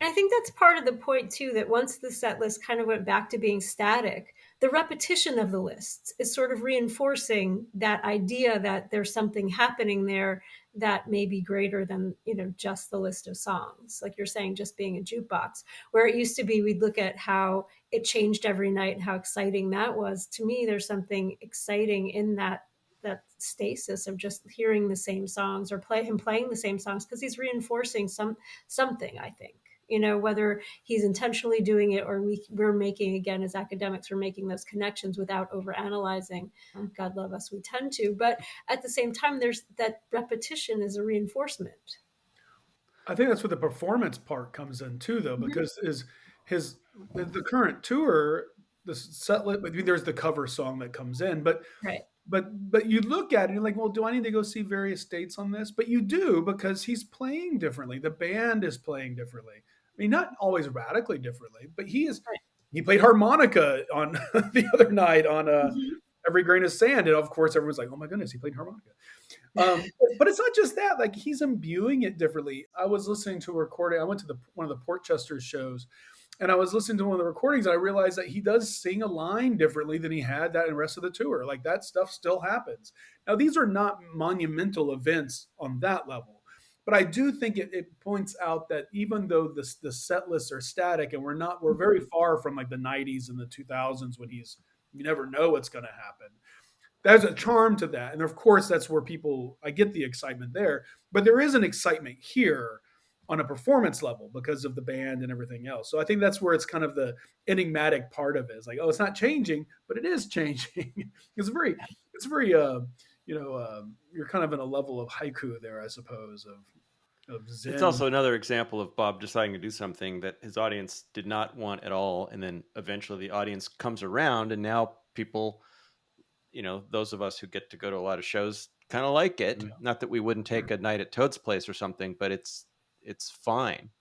I think that's part of the point too, that once the set list kind of went back to being static, the repetition of the lists is sort of reinforcing that idea that there's something happening there that may be greater than, just the list of songs. Like you're saying, just being a jukebox, where it used to be, we'd look at how it changed every night and how exciting that was. To me, there's something exciting in that stasis of just hearing the same songs, or playing the same songs, because he's reinforcing something, I think. Whether he's intentionally doing it, or we're making, again, as academics, we're making those connections without overanalyzing. God love us, we tend to. But at the same time, there's that repetition is a reinforcement. I think that's where the performance part comes in too, though, Mhm. because is his the current tour, the set list. I mean, there's the cover song that comes in, but Right. but you look at it and you're like, well, do I need to go see various dates on this? But you do, because he's playing differently. The band is playing differently. I mean, not always radically differently, but Right. he played harmonica on the other night on Mhm. Every Grain of Sand, and of course everyone's like, oh my goodness, he played harmonica. But it's not just that; like, he's imbuing it differently. I was listening to a recording. I went to one of the Portchester shows, and I was listening to one of the recordings, and I realized that he does sing a line differently than he had that in the rest of the tour. Like, that stuff still happens. Now, these are not monumental events on that level, but I do think it points out that even though the set lists are static, and we're very far from like the '90s and the 2000s when you never know what's going to happen. There's a charm to that, and of course that's where I get the excitement there, but there is an excitement here on a performance level because of the band and everything else. So I think that's where it's kind of the enigmatic part of it. It's like, oh, it's not changing, but it is changing. It's very you're kind of in a level of haiku there, I suppose, of It's zen. also another example of Bob deciding to do something that his audience did not want at all, and then eventually the audience comes around, and now people, those of us who get to go to a lot of shows, kind of like it. Yeah. Not that we wouldn't take a night at Toad's Place or something, but it's fine.